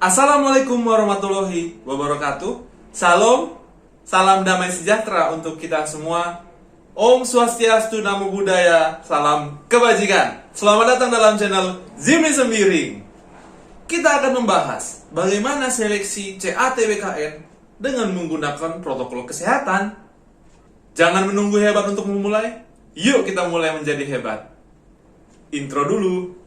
Assalamualaikum warahmatullahi wabarakatuh. Salam, salam damai sejahtera untuk kita semua. Om Swastiastu, Namo Buddhaya, salam kebajikan. Selamat datang dalam channel Zimni Sembiring. Kita akan membahas bagaimana seleksi CAT BKN dengan menggunakan protokol kesehatan. Jangan menunggu hebat untuk memulai. Yuk kita mulai menjadi hebat. Intro dulu.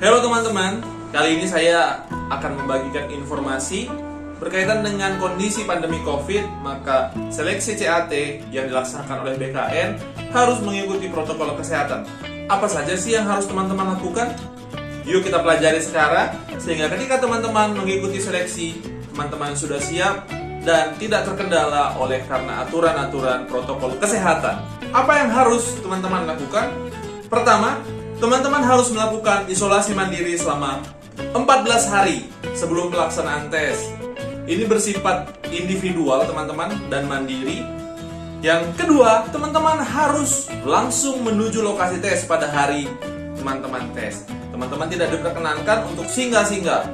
Halo teman-teman, kali ini saya akan membagikan informasi berkaitan dengan kondisi pandemi COVID. Maka seleksi CAT yang dilaksanakan oleh BKN harus mengikuti protokol kesehatan. Apa saja sih yang harus teman-teman lakukan? Yuk kita pelajari sekarang, sehingga ketika teman-teman mengikuti seleksi, teman-teman sudah siap dan tidak terkendala oleh karena aturan-aturan protokol kesehatan. Apa yang harus teman-teman lakukan? Pertama, teman-teman harus melakukan isolasi mandiri selama 14 hari sebelum pelaksanaan tes. Ini bersifat individual teman-teman dan mandiri. Yang kedua, teman-teman harus langsung menuju lokasi tes pada hari teman-teman tes. Teman-teman tidak diperkenankan untuk singgah-singgah.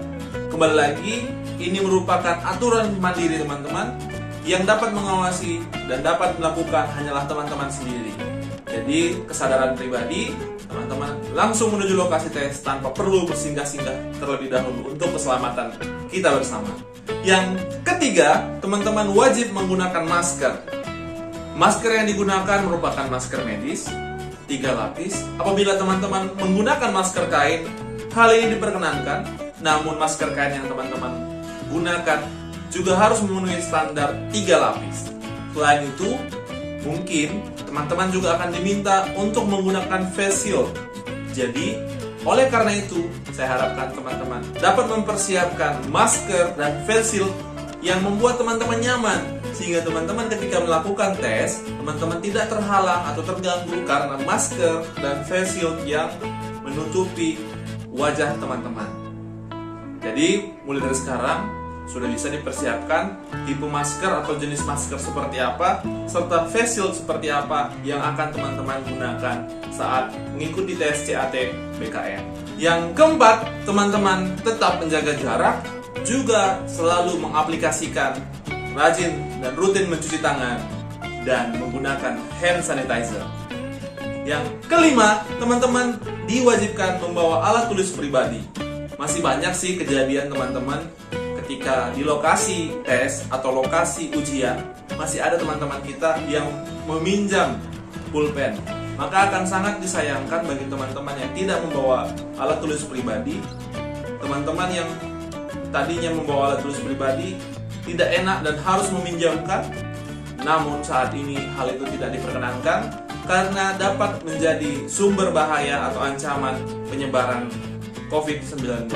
Kembali lagi, ini merupakan aturan mandiri teman-teman yang dapat mengawasi dan dapat melakukan hanyalah teman-teman sendiri. Jadi kesadaran pribadi, teman-teman langsung menuju lokasi tes tanpa perlu bersinggah-singgah terlebih dahulu untuk keselamatan kita bersama. Yang ketiga, teman-teman wajib menggunakan masker. Masker yang digunakan merupakan masker medis 3 lapis. Apabila teman-teman menggunakan masker kain, hal ini diperkenankan. Namun masker kain yang teman-teman gunakan juga harus memenuhi standar 3 lapis. Selain itu, mungkin teman-teman juga akan diminta untuk menggunakan face shield. Jadi, oleh karena itu, saya harapkan teman-teman dapat mempersiapkan masker dan face shield yang membuat teman-teman nyaman, sehingga teman-teman ketika melakukan tes, teman-teman tidak terhalang atau terganggu karena masker dan face shield yang menutupi wajah teman-teman. Jadi, mulai dari sekarang sudah bisa dipersiapkan tipe masker atau jenis masker seperti apa, serta face shield seperti apa yang akan teman-teman gunakan saat mengikuti tes CAT BKN. Yang keempat, teman-teman tetap menjaga jarak, juga selalu mengaplikasikan rajin dan rutin mencuci tangan dan menggunakan hand sanitizer. Yang kelima, teman-teman diwajibkan membawa alat tulis pribadi. Masih banyak sih kejadian teman-teman ketika di lokasi tes atau lokasi ujian masih ada teman-teman kita yang meminjam pulpen. Maka akan sangat disayangkan bagi teman-teman yang tidak membawa alat tulis pribadi. Teman-teman yang tadinya membawa alat tulis pribadi tidak enak dan harus meminjamkan. Namun saat ini hal itu tidak diperkenankan karena dapat menjadi sumber bahaya atau ancaman penyebaran COVID-19.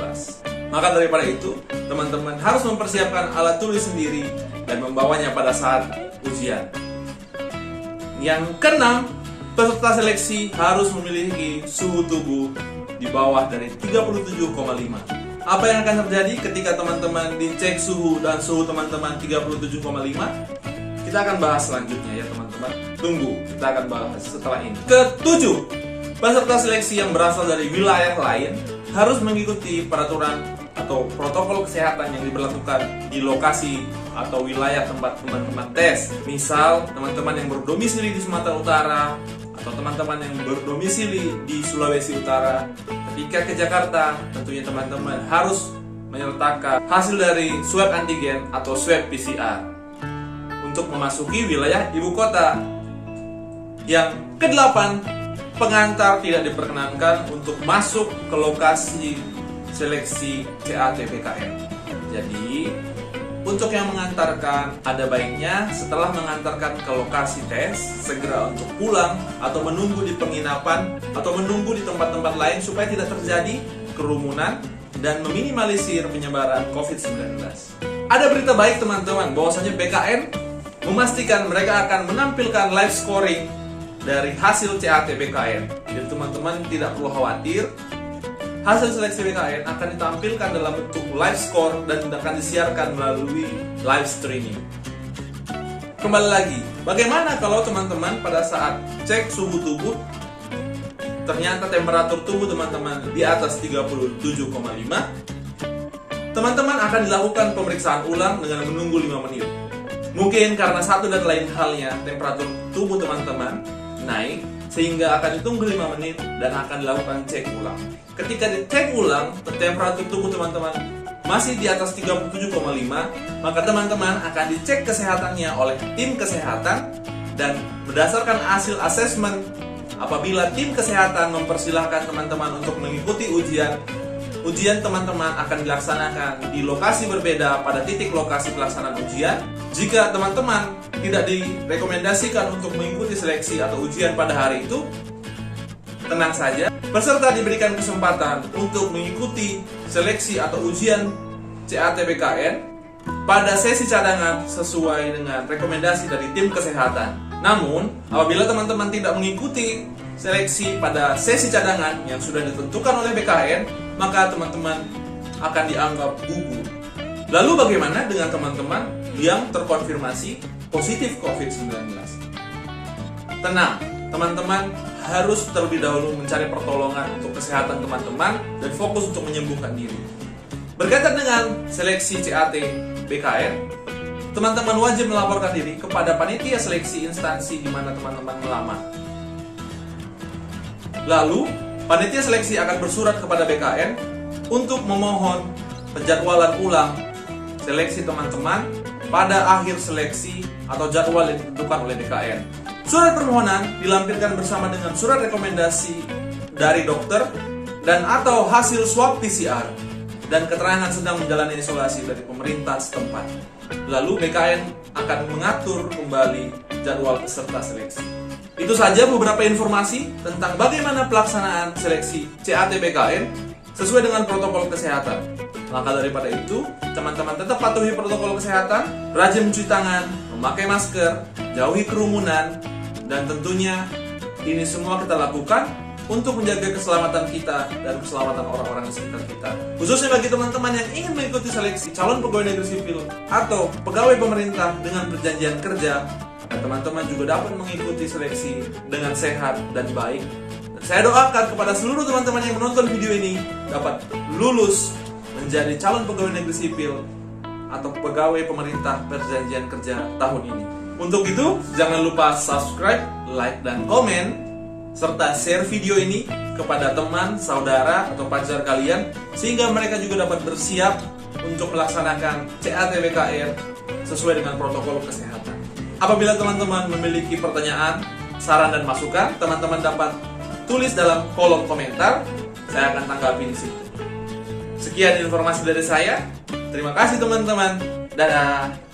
Maka daripada itu, teman-teman harus mempersiapkan alat tulis sendiri dan membawanya pada saat ujian. Yang keenam, peserta seleksi harus memiliki suhu tubuh di bawah dari 37,5. Apa yang akan terjadi ketika teman-teman dicek suhu dan suhu teman-teman 37,5? Kita akan bahas selanjutnya ya teman-teman. Tunggu, kita akan bahas setelah ini. Ketujuh, peserta seleksi yang berasal dari wilayah lain harus mengikuti peraturan atau protokol kesehatan yang diberlakukan di lokasi atau wilayah tempat teman-teman tes. Misal, teman-teman yang berdomisili di Sumatera Utara atau teman-teman yang berdomisili di Sulawesi Utara, ketika ke Jakarta, tentunya teman-teman harus menyertakan hasil dari swab antigen atau swab PCR untuk memasuki wilayah ibu kota. Yang kedelapan, pengantar tidak diperkenankan untuk masuk ke lokasi seleksi CAT BKN. Jadi, Untuk yang mengantarkan, ada baiknya setelah mengantarkan ke lokasi tes, segera untuk pulang atau menunggu di penginapan atau menunggu di tempat-tempat lain supaya tidak terjadi kerumunan dan meminimalisir penyebaran COVID-19. Ada berita baik teman-teman, bahwasanya BKN memastikan mereka akan menampilkan live scoring dari hasil CAT BKN. Jadi teman-teman tidak perlu khawatir, hasil seleksi BKN akan ditampilkan dalam bentuk live score dan akan disiarkan melalui live streaming. Kembali lagi, bagaimana kalau teman-teman pada saat cek suhu tubuh ternyata temperatur tubuh teman-teman di atas 37,5, teman-teman akan dilakukan pemeriksaan ulang dengan menunggu 5 menit. Mungkin karena satu dan lain halnya temperatur tubuh teman-teman naik, sehingga akan ditunggu 5 menit dan akan dilakukan cek ulang. Ketika dicek ulang, temperatur tubuh teman-teman masih di atas 37,5, maka teman-teman akan dicek kesehatannya oleh tim kesehatan, dan berdasarkan hasil asesmen, apabila tim kesehatan mempersilahkan teman-teman untuk mengikuti ujian teman-teman akan dilaksanakan di lokasi berbeda pada titik lokasi pelaksanaan ujian. Jika teman-teman tidak direkomendasikan untuk mengikuti seleksi atau ujian pada hari itu, tenang saja, peserta diberikan kesempatan untuk mengikuti seleksi atau ujian CAT BKN pada sesi cadangan sesuai dengan rekomendasi dari tim kesehatan. Namun, apabila teman-teman tidak mengikuti seleksi pada sesi cadangan yang sudah ditentukan oleh BKN, maka teman-teman akan dianggap gugur. Lalu bagaimana dengan teman-teman yang terkonfirmasi positif COVID-19? Tenang, teman-teman harus terlebih dahulu mencari pertolongan untuk kesehatan teman-teman dan fokus untuk menyembuhkan diri. Berkaitan dengan seleksi CAT BKN, teman-teman wajib melaporkan diri kepada panitia seleksi instansi di mana teman-teman melamar. Lalu, panitia seleksi akan bersurat kepada BKN untuk memohon penjadwalan ulang seleksi teman-teman pada akhir seleksi atau jadwal yang ditentukan oleh BKN. Surat permohonan dilampirkan bersama dengan surat rekomendasi dari dokter dan atau hasil swab PCR dan keterangan sedang menjalani isolasi dari pemerintah setempat. Lalu BKN akan mengatur kembali jadwal peserta seleksi. Itu saja beberapa informasi tentang bagaimana pelaksanaan seleksi CAT BKN sesuai dengan protokol kesehatan. Maka daripada itu, teman-teman tetap patuhi protokol kesehatan, rajin mencuci tangan, memakai masker, jauhi kerumunan, dan tentunya ini semua kita lakukan untuk menjaga keselamatan kita dan keselamatan orang-orang di sekitar kita. Khususnya bagi teman-teman yang ingin mengikuti seleksi calon pegawai negeri sipil atau pegawai pemerintah dengan perjanjian kerja, dan teman-teman juga dapat mengikuti seleksi dengan sehat dan baik. Dan saya doakan kepada seluruh teman-teman yang menonton video ini dapat lulus menjadi calon pegawai negeri sipil atau pegawai pemerintah perjanjian kerja tahun ini. Untuk itu, jangan lupa subscribe, like, dan komen, serta share video ini kepada teman, saudara, atau pacar kalian, sehingga mereka juga dapat bersiap untuk melaksanakan CAT BKN sesuai dengan protokol kesehatan. Apabila teman-teman memiliki pertanyaan, saran, dan masukan, teman-teman dapat tulis dalam kolom komentar, saya akan tanggapi di situ. Sekian informasi dari saya. Terima kasih teman-teman. Dadah.